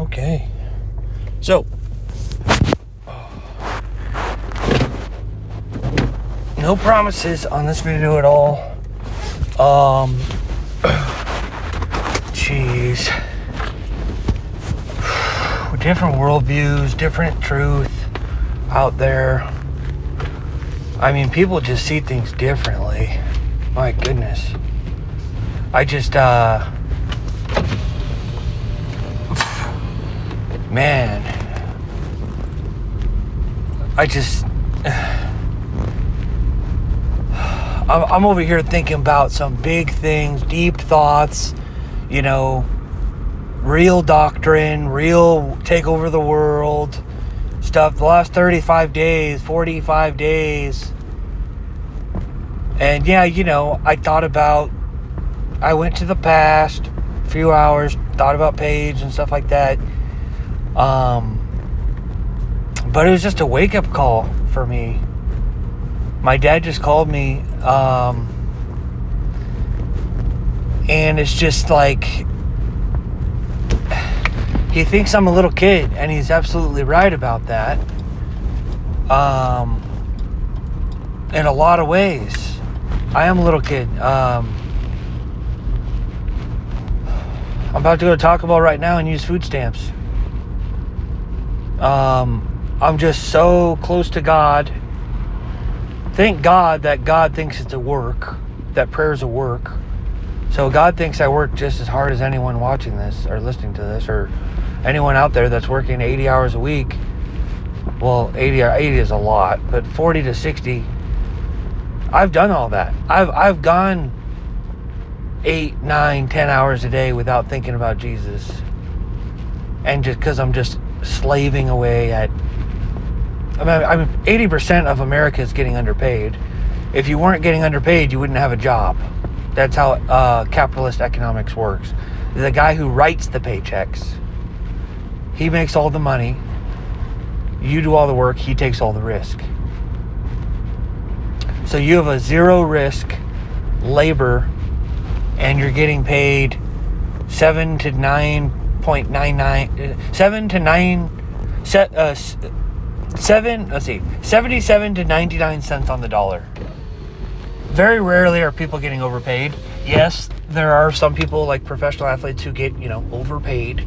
Okay. So, no promises on this video at all. Jeez. Different worldviews, different truth out there. I mean, people just see things differently. My goodness. I just, man. I'm over here thinking about some big things, deep thoughts, real doctrine, real take over the world stuff. The last 45 days, 45 days. And yeah, I went to the past, a few hours, thought about Paige and stuff like that. But it was just a wake-up call for me. My dad just called me, and it's just like, he thinks I'm a little kid, and he's absolutely right about that. In a lot of ways, I am a little kid. I'm about to go to Taco Bell right now and use food stamps. I'm just so close to God. Thank God that God thinks it's a work, that prayer's a work. So God thinks I work just as hard as anyone watching this or listening to this, or anyone out there that's working 80 hours a week. Well, 80 is a lot, but 40 to 60. I've done all that. I've gone 8, 9, 10 hours a day without thinking about Jesus. And just because I'm just slaving away at, 80% of America is getting underpaid. If you weren't getting underpaid, you wouldn't have a job. That's how capitalist economics works. The guy who writes the paychecks, he makes all the money. You do all the work. He takes all the risk. So you have a zero risk labor, and you're getting paid 7 to 77 to 99 cents on the dollar. Very rarely are people getting overpaid. Yes, there are some people like professional athletes who get, overpaid.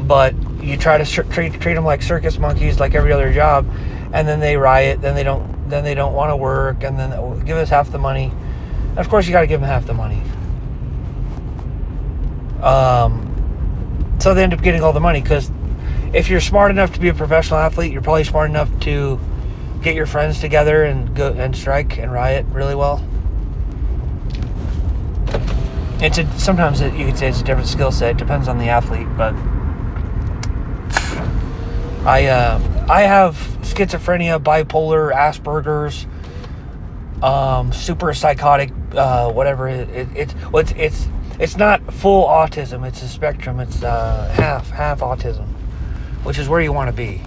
But you try to treat them like circus monkeys, like every other job, and then they riot. Then they don't want to work, and then give us half the money. And of course, you got to give them half the money. So they end up getting all the money, because if you're smart enough to be a professional athlete, you're probably smart enough to get your friends together and go and strike and riot really well. Sometimes you could say it's a different skill set. It depends on the athlete, but I have schizophrenia, bipolar, Asperger's, super psychotic, whatever. It's not full autism. It's a spectrum. It's half autism, which is where you want to be.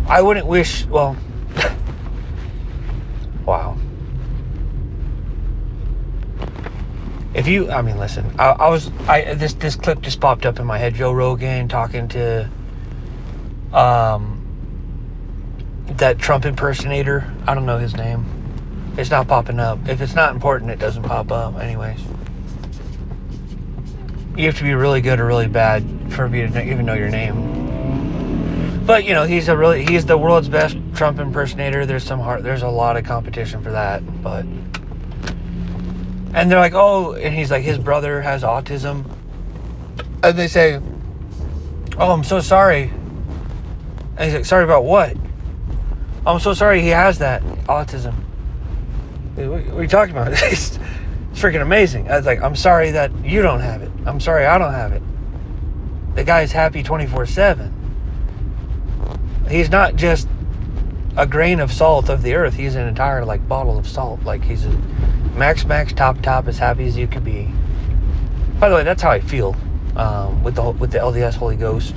I wouldn't wish. Well, wow. If you, listen. This clip just popped up in my head. Joe Rogan talking to that Trump impersonator. I don't know his name. It's not popping up. If it's not important, it doesn't pop up. Anyways, you have to be really good or really bad for me to even know your name. But he's the world's best Trump impersonator. There's a lot of competition for that. But and they're like, oh, and he's like, his brother has autism, and they say, oh, I'm so sorry. And he's like, sorry about what? I'm so sorry he has that autism. What are you talking about? It's freaking amazing. I was like, I'm sorry that you don't have it. I'm sorry I don't have it. The guy's happy 24/7. He's not just a grain of salt of the earth. He's an entire bottle of salt. He's a max top as happy as you could be. By the way, that's how I feel with the LDS Holy Ghost.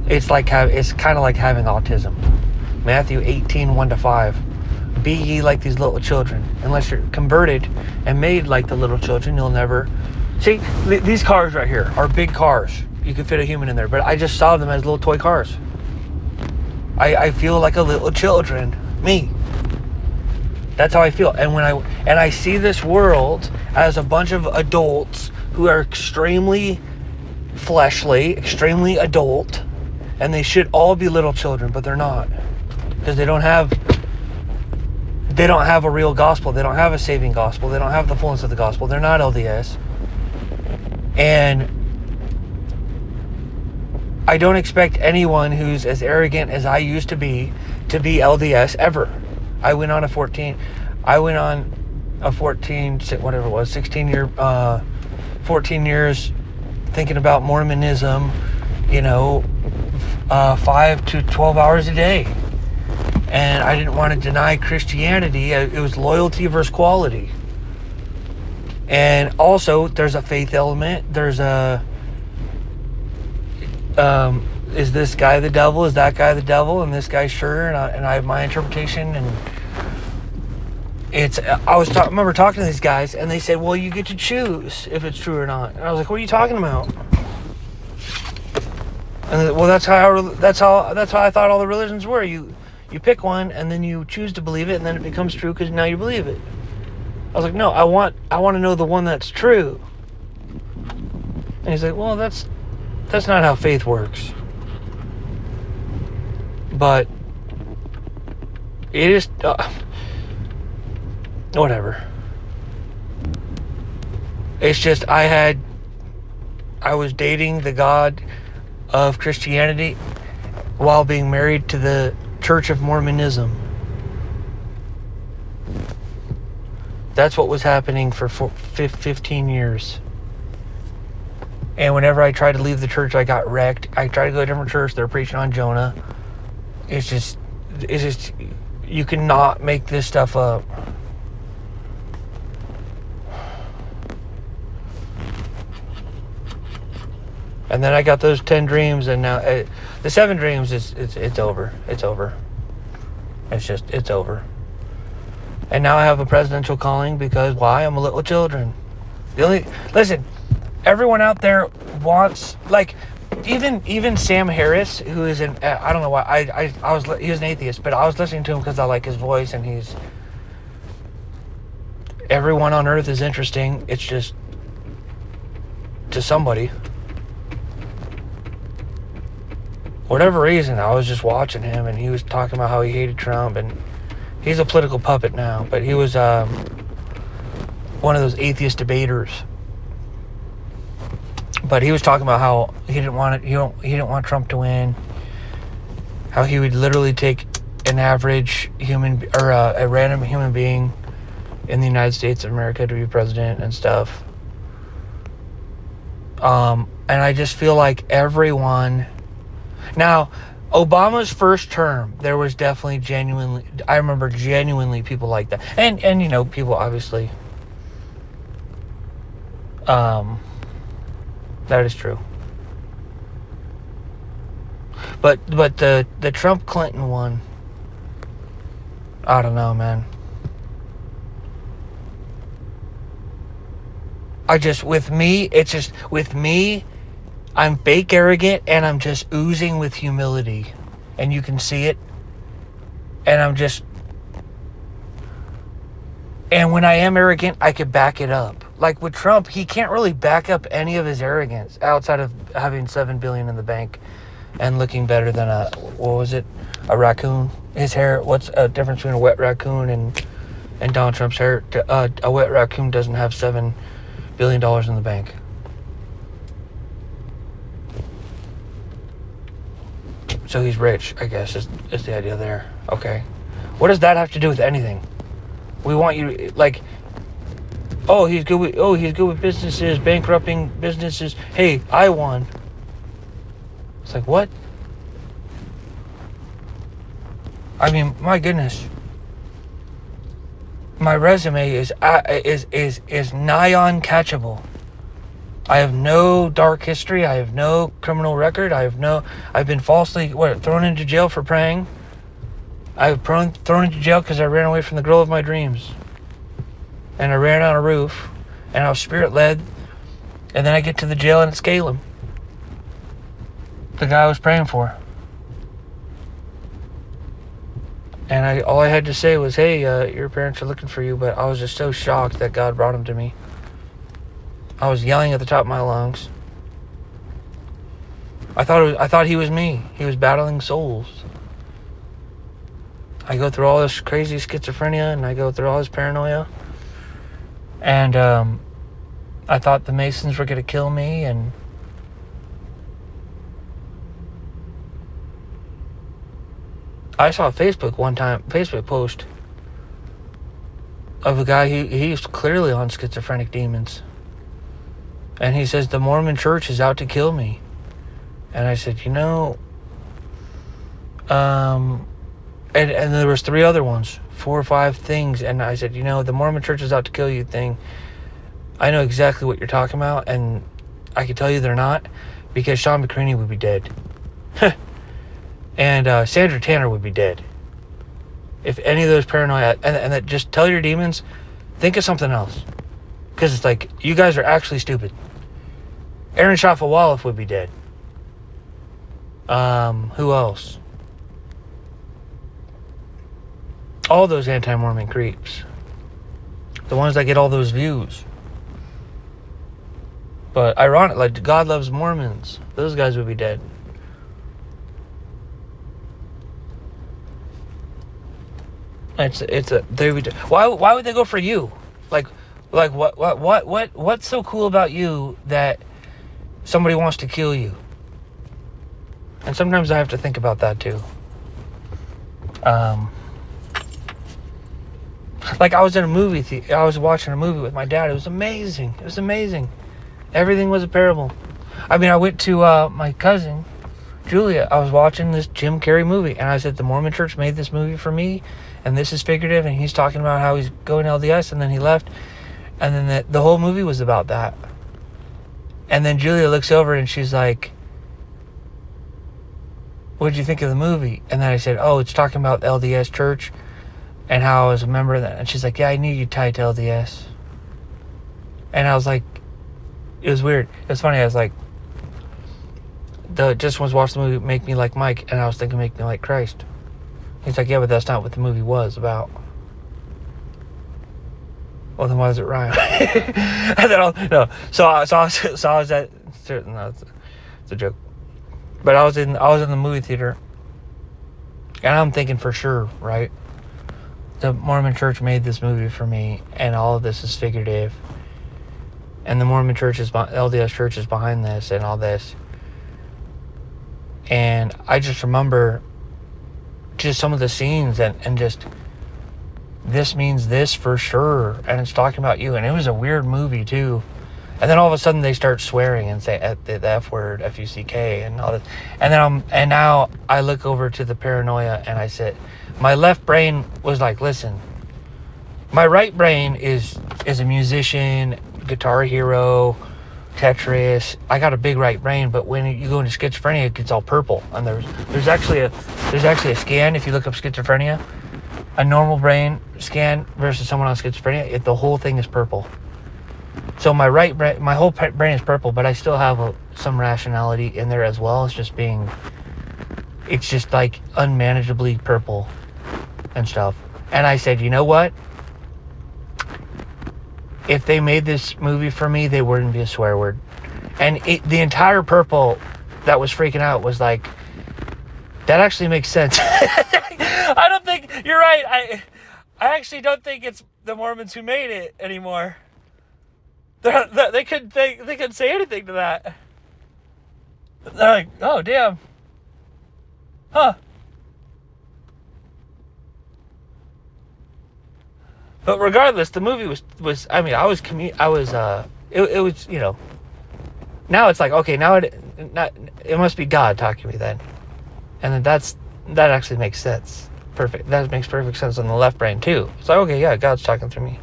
It's kind of like having autism. Matthew 18, 1-5. Be ye like these little children. Unless you're converted and made like the little children, you'll never See, these cars right here are big cars. You can fit a human in there, but I just saw them as little toy cars. I feel like a little children. Me. That's how I feel. And when I see this world as a bunch of adults who are extremely fleshly, extremely adult, and they should all be little children, but they're not. Because they don't have a real gospel. They don't have a saving gospel. They don't have the fullness of the gospel. They're not LDS. And I don't expect anyone who's as arrogant as I used to be LDS ever. I went on a 14 whatever it was, 14 years thinking about Mormonism, 5 to 12 hours a day. And I didn't want to deny Christianity. It was loyalty versus quality. And also, there's a faith element. There's is this guy the devil? Is that guy the devil? And this guy's sure. And I have my interpretation. And I remember talking to these guys, and they said, well, you get to choose if it's true or not. And I was like, what are you talking about? And well, that's how I thought all the religions were. You pick one, and then you choose to believe it, and then it becomes true because now you believe it. I was like, no, I want to know the one that's true. And he's like, well, that's not how faith works. But it is whatever. It's just I was dating the God of Christianity while being married to the Church of Mormonism. That's what was happening for 15 years. And whenever I tried to leave the church, I got wrecked. I tried to go to a different church. They're preaching on Jonah. It's just, you cannot make this stuff up. And then I got those 10 dreams, and now the 7 dreams it's over. It's over. It's over. And now I have a presidential calling because why? I'm a little children. Listen, everyone out there wants, like, even Sam Harris, who is I don't know why he was an atheist, but I was listening to him because I like his voice, and everyone on earth is interesting. It's just to somebody. Whatever reason, I was just watching him, and he was talking about how he hated Trump, and he's a political puppet now, but he was one of those atheist debaters. But he was talking about how he didn't want Trump to win. How he would literally take an average human or a random human being in the United States of America to be president and stuff. And I just feel like everyone. Now, Obama's first term, there was definitely I remember genuinely people like that. And people obviously, that is true. But the Trump Clinton one, I don't know, man. With me, I'm fake arrogant, and I'm just oozing with humility. And you can see it. And and when I am arrogant, I could back it up. Like with Trump, he can't really back up any of his arrogance outside of having $7 billion in the bank and looking better than a raccoon. His hair, what's a difference between a wet raccoon and Donald Trump's hair? A wet raccoon doesn't have $7 billion in the bank. So he's rich, I guess, is the idea there. Okay. What does that have to do with anything? We want you, like, he's good with businesses, bankrupting businesses. Hey, I won. It's like, what? I mean, my goodness. My resume is nigh uncatchable. I have no dark history. I have no criminal record. I've been falsely thrown into jail for praying. I've been thrown into jail because I ran away from the girl of my dreams. And I ran on a roof, and I was spirit led, And then I get to the jail and it's Caleb, the guy I was praying for. And all I had to say was, hey, your parents are looking for you. But I was just so shocked that God brought him to me. I was yelling at the top of my lungs. I thought he was me. He was battling souls. I go through all this crazy schizophrenia, and I go through all this paranoia. And I thought the Masons were going to kill me, and I saw a Facebook post of a guy he's clearly on schizophrenic demons. And he says, the Mormon church is out to kill me. And I said, and there was 3 other ones, 4 or 5 things. And I said, the Mormon church is out to kill you thing. I know exactly what you're talking about. And I can tell you they're not, because Sean McCreaney would be dead. And Sandra Tanner would be dead. If any of those paranoia, and that just tell your demons, think of something else. Because it's like, you guys are actually stupid. Aaron Shafawalif would be dead. Who else? All those anti-Mormon creeps. The ones that get all those views. But ironic, like God loves Mormons. Those guys would be dead. They would. Why would they go for you? Like what's so cool about you that somebody wants to kill you? And sometimes I have to think about that too. Like I was in a movie I was watching a movie with my dad. It was amazing. Everything was a parable. I mean, I went to my cousin Julia. I was watching this Jim Carrey movie, and I said, the Mormon church made this movie for me, and this is figurative, and he's talking about how he's going to LDS, and then he left, and then the whole movie was about that. And then Julia looks over and she's like, what did you think of the movie? And then I said, oh, it's talking about the LDS church and how I was a member of that. And she's like, yeah, I knew you tied to LDS. And I was like, it was weird. It was funny. I was like, just was watch the movie Make Me Like Mike, and I was thinking Make Me Like Christ. He's like, yeah, but that's not what the movie was about. Well, then why does it rhyme? And then So I was at certain. No, it's a joke. But I was in the movie theater, and I'm thinking for sure, right? The Mormon church made this movie for me, and all of this is figurative. And the Mormon church LDS church is behind this and all this. And I just remember just some of the scenes and just, this means this for sure, and it's talking about you. And it was a weird movie too. And then all of a sudden they start swearing and say the F word, F-U-C-K, and all that. And now I look over to the paranoia and I said, my left brain was like, listen, my right brain is a musician, Guitar Hero, Tetris. I got a big right brain, but when you go into schizophrenia, it gets all purple. And there's actually a scan. If you look up schizophrenia, a normal brain scan versus someone on schizophrenia, the whole thing is purple. So my right brain, my whole brain is purple, but I still have some rationality in there as well. It's just like unmanageably purple and stuff. And I said, you know what? If they made this movie for me, they wouldn't be a swear word. And the entire purple that was freaking out was like, that actually makes sense. I don't think, you're right. I actually don't think it's the Mormons who made it anymore. They couldn't say anything to that. They're like, oh, damn. Huh. But regardless, the movie was it was, now it's like, okay, now it must be God talking to me then. And then that actually makes sense. Perfect. That makes perfect sense on the left brain too. It's like, okay, yeah, God's talking through me.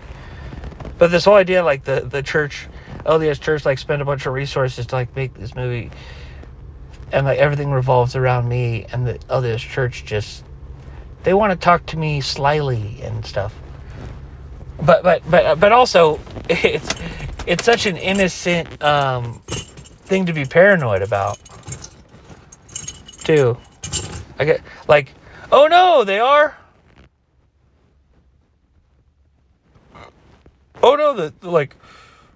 But this whole idea, like the church, LDS church, like spend a bunch of resources to like make this movie, and like everything revolves around me, and the LDS church they want to talk to me slyly and stuff. But also, it's such an innocent thing to be paranoid about, too. I get like, oh no, they are. Oh no, like,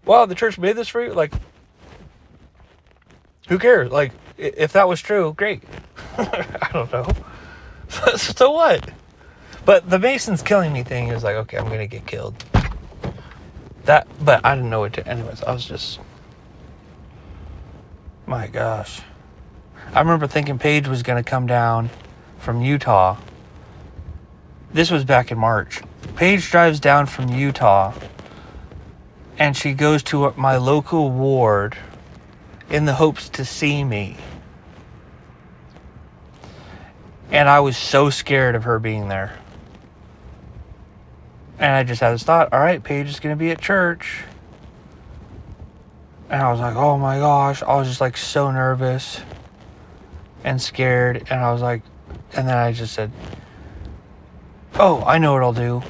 wow, the church made this for you. Like, who cares? Like, if that was true, great. I don't know. So what? But the Masons killing me thing is like, okay, I'm gonna get killed. But I didn't know it to. Anyways, I was just, my gosh. I remember thinking Paige was gonna come down from Utah. This was back in March. Paige drives down from Utah, and she goes to my local ward in the hopes to see me. And I was so scared of her being there. And I just had this thought, all right, Paige is going to be at church. And I was like, oh my gosh. I was just like so nervous and scared. And I was like, and then I just said, oh, I know what I'll do.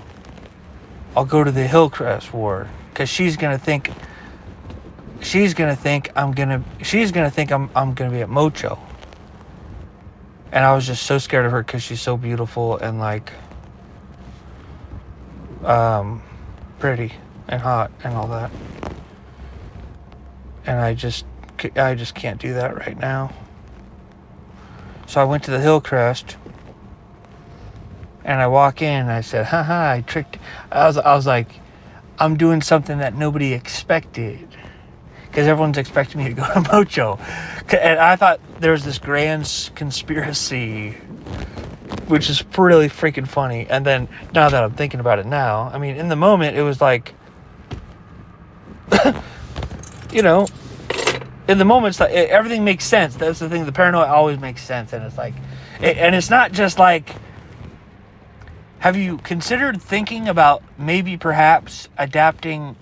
I'll go to the Hillcrest ward. Because she's going to think I'm going to be at Mocho. And I was just so scared of her because she's so beautiful and like pretty and hot and all that. And I just can't do that right now. So I went to the Hillcrest and I walk in and I said, haha, I tricked. I was like, I'm doing something that nobody expected. Because everyone's expecting me to go to Mocho. And I thought there was this grand conspiracy, which is really freaking funny. And then, now that I'm thinking about it now, I mean, in the moment, it was like, you know, in the moment, it's like, everything makes sense. That's the thing. The paranoia always makes sense. And it's like, and it's not just like, have you considered thinking about maybe perhaps adapting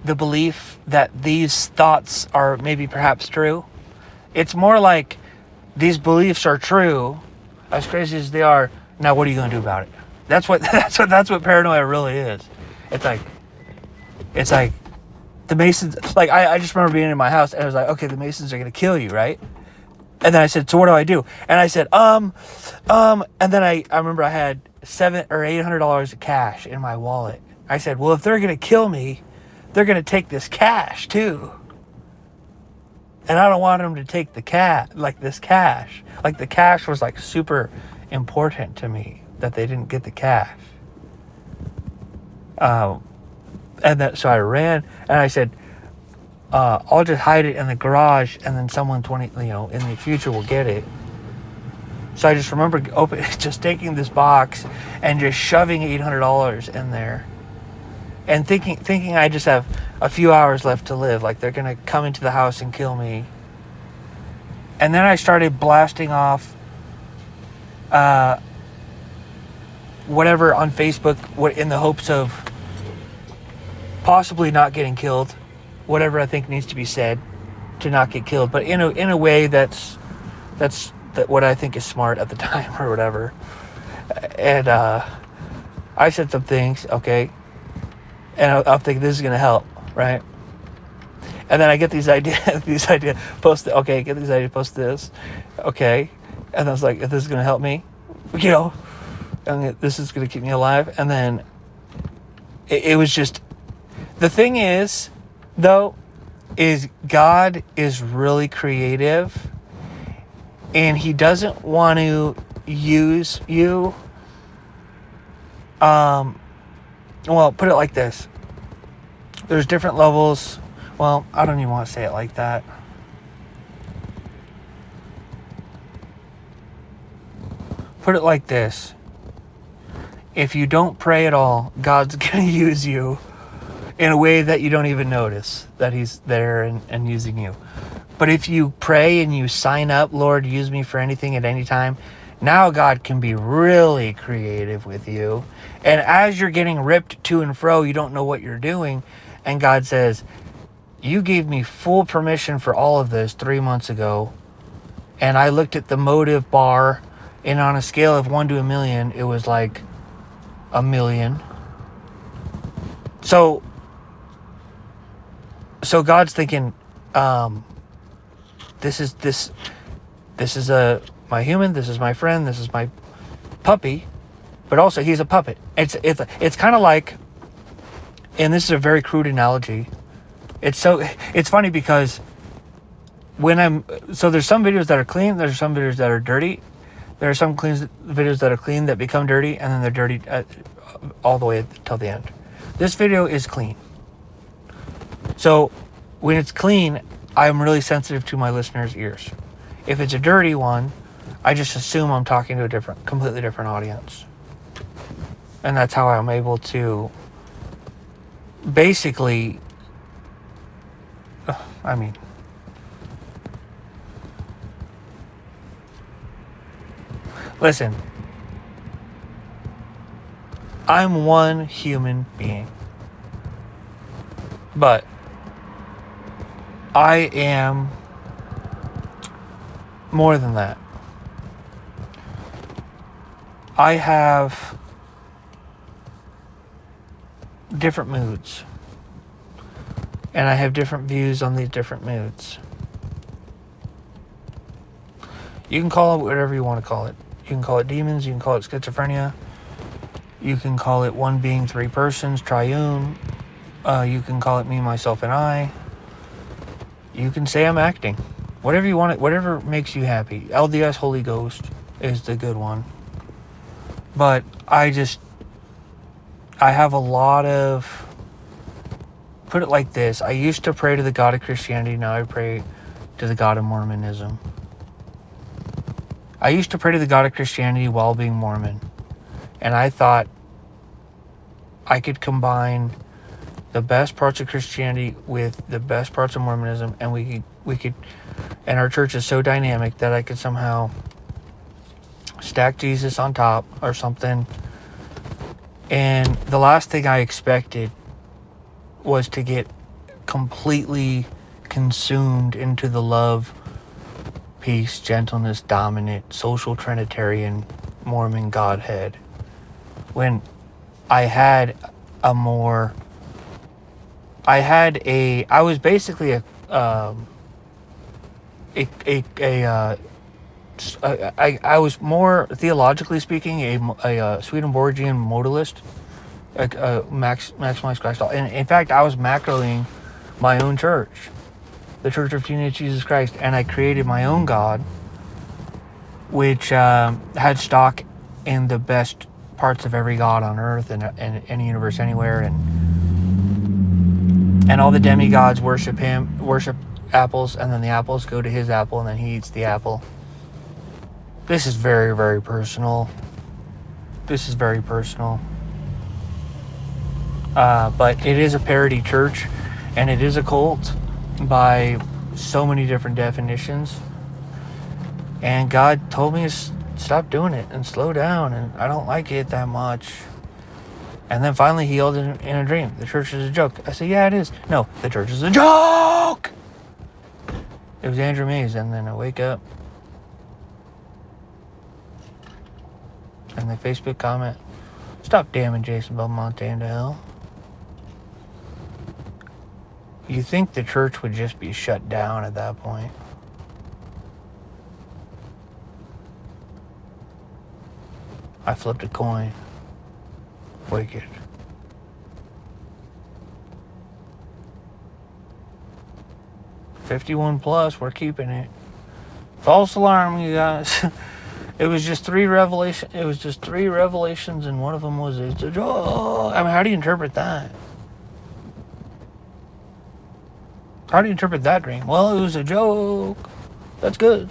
the belief that these thoughts are maybe perhaps true? It's more like these beliefs are true, as crazy as they are. Now, what are you going to do about it? That's what paranoia really is. It's like the Masons. Like I just remember being in my house and I was like, okay, the Masons are going to kill you, right? And then I said, so what do I do? And I said, and then I remember I had $700 or $800 of cash in my wallet. I said, well, if they're going to kill me, they're going to take this cash too. And I don't want them to take this cash. Like the cash was like super important to me that they didn't get the cash. So I ran and I said, I'll just hide it in the garage and then someone in the future will get it. So I just remember just taking this box and just shoving $800 in there. And thinking I just have a few hours left to live. Like they're going to come into the house and kill me. And then I started blasting off whatever on Facebook in the hopes of possibly not getting killed. Whatever I think needs to be said to not get killed. But in a way that's what I think is smart at the time or whatever. And I said some things, okay. And I'm thinking this is going to help, right? And then I get these ideas, post this, okay? And I was like, if this is going to help me, and this is going to keep me alive. And then it was just, the thing is, though, is God is really creative and he doesn't want to use you. Well, put it like this. There's different levels. Well, I don't even want to say it like that. Put it like this. If you don't pray at all, God's going to use you in a way that you don't even notice that he's there and using you. But if you pray and you sign up, Lord, use me for anything at any time, now God can be really creative with you. And as you're getting ripped to and fro, you don't know what you're doing. And God says, you gave me full permission for all of this 3 months ago. And I looked at the motive bar, and on a scale of 1 to 1 million, it was like 1 million. So So God's thinking, this is my human, this is my friend, this is my puppy, but also he's a puppet. It's kind of like, and this is a very crude analogy. It's funny because there's some videos that are clean, there's some videos that are dirty. There are some videos that are clean that become dirty, and then they're dirty all the way till the end. This video is clean. So when it's clean, I'm really sensitive to my listeners' ears. If it's a dirty one, I just assume I'm talking to a completely different audience. And that's how I'm able to basically, listen, I'm one human being, but I am more than that. I have different moods, and I have different views on these different moods. You can call it whatever you want to call it. You can call it demons, you can call it schizophrenia, you can call it one being, three persons, triune, you can call it me, myself, and I. You can say I'm acting. Whatever you want, whatever makes you happy. LDS Holy Ghost is the good one. But I have a lot of, put it like this, I used to pray to the God of Christianity, now I pray to the God of Mormonism. I used to pray to the God of Christianity while being Mormon. And I thought I could combine the best parts of Christianity with the best parts of Mormonism, and we could, and our church is so dynamic that I could somehow stack Jesus on top or something. And the last thing I expected was to get completely consumed into the love, peace, gentleness, dominant, social Trinitarian Mormon Godhead, when I was basically I was more, theologically speaking, a Swedenborgian modalist, maximized Christ. And in fact, I was macroing my own church, the Church of Teenage Jesus Christ, and I created my own God, which had stock in the best parts of every god on earth and any universe anywhere, and all the demigods worship apples, and then the apples go to his apple, and then he eats the apple. This is very, very personal. But it is a parody church, and it is a cult by so many different definitions. And God told me to stop doing it and slow down, and I don't like it that much. And then finally he yelled in a dream, the church is a joke. I said, yeah, it is. No, the church is a joke! It was Andrew Mays, and then I wake up, and the Facebook comment, stop damning Jason Belmonte into hell. You think the church would just be shut down at that point. I flipped a coin. Wicked. +51, we're keeping it. False alarm, you guys. It was just three revelations, and one of them was, it's a joke. I mean, how do you interpret that? How do you interpret that dream? Well, it was a joke. That's good.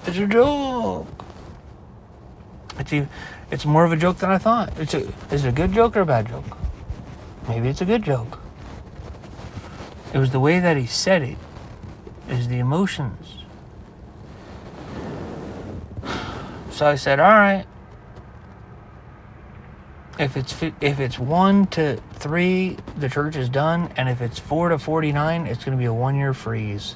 It's a joke. It's more of a joke than I thought. Is it a good joke or a bad joke? Maybe it's a good joke. It was the way that he said it. Is the emotions. So I said, all right. If it's 1 to 3, the church is done, and if it's 4 to 49, it's going to be a 1-year freeze.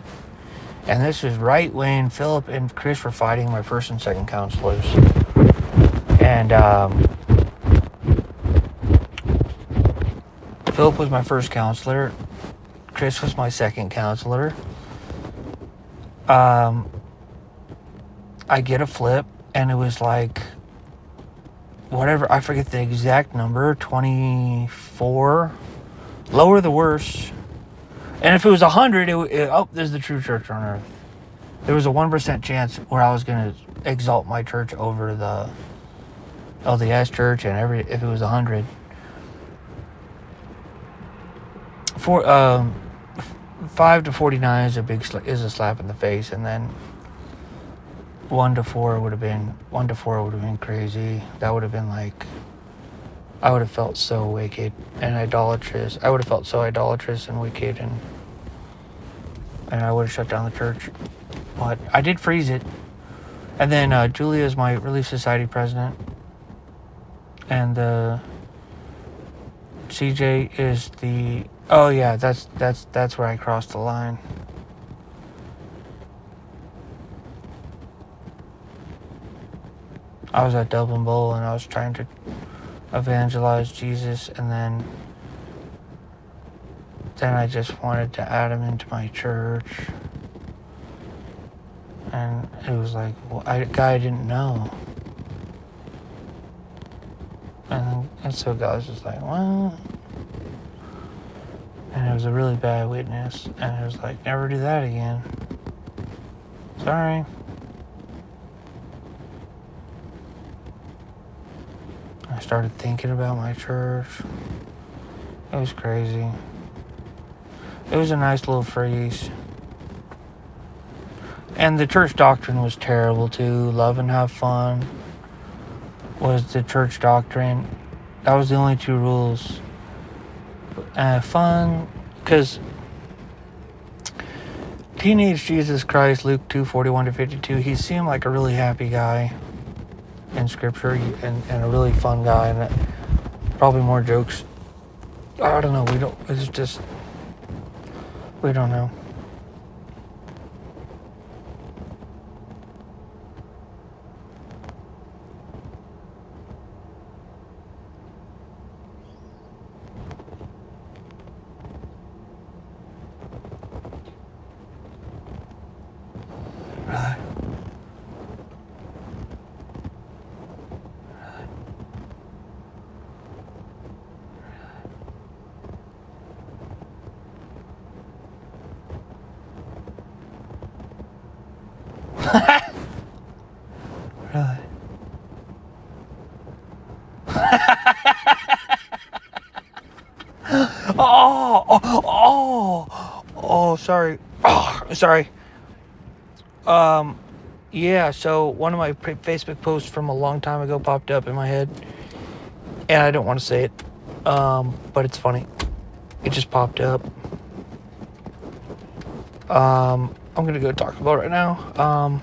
And this was right when Philip and Chris were fighting, my first and second counselors. And Philip was my first counselor. Chris was my second counselor. I get a flip, and it was like, whatever, I forget the exact number, 24. Lower the worse. And if it was 100, oh, there's the true church on earth. There was a 1% chance where I was going to exalt my church over the LDS church, and if it was 100. 5 to 49 is a slap in the face, and then 1 to 4 would have been crazy. That would have been like, I would have felt so wicked and idolatrous. I would have felt so idolatrous and wicked, and I would have shut down the church. But I did freeze it. And then Julia is my Relief Society president, and CJ is the. Oh yeah, that's where I crossed the line. I was at Dublin Bowl, and I was trying to evangelize Jesus, and then I just wanted to add him into my church, and it was like, well, a guy I didn't know, and so God was just like, well, and it was a really bad witness, and it was like, never do that again. Sorry. I started thinking about my church. It was crazy. It was a nice little freeze. And the church doctrine was terrible too. Love and have fun was the church doctrine. That was the only two rules. Fun, because teenage Jesus Christ, Luke 2:41-52, he seemed like a really happy guy in scripture, and a really fun guy, and probably more jokes. I don't know, we don't know. Really? Sorry. Oh, sorry. Yeah, so one of my Facebook posts from a long time ago popped up in my head, and I don't want to say it, but it's funny. It just popped up. I'm gonna go talk about it right now.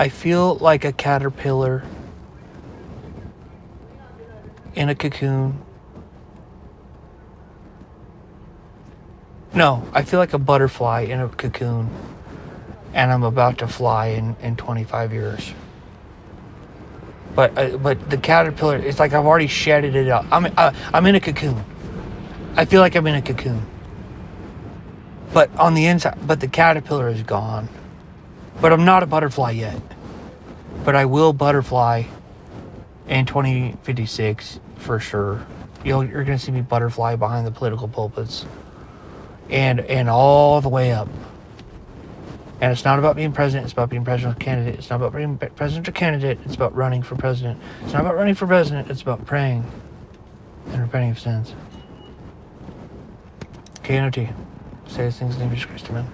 I feel like a caterpillar in a cocoon. No, I feel like a butterfly in a cocoon, and I'm about to fly in 25 years. But the caterpillar, it's like I've already shedded it out. I'm in a cocoon. I feel like I'm in a cocoon. But on the inside, but the caterpillar is gone. But I'm not a butterfly yet. But I will butterfly in 2056 for sure. You're going to see me butterfly behind the political pulpits. And all the way up. And it's not about being president, it's about being presidential candidate. It's not about being presidential candidate, it's about running for president. It's not about running for president, it's about praying and repenting of sins. KNOT. Say these things in the name of Jesus Christ, amen.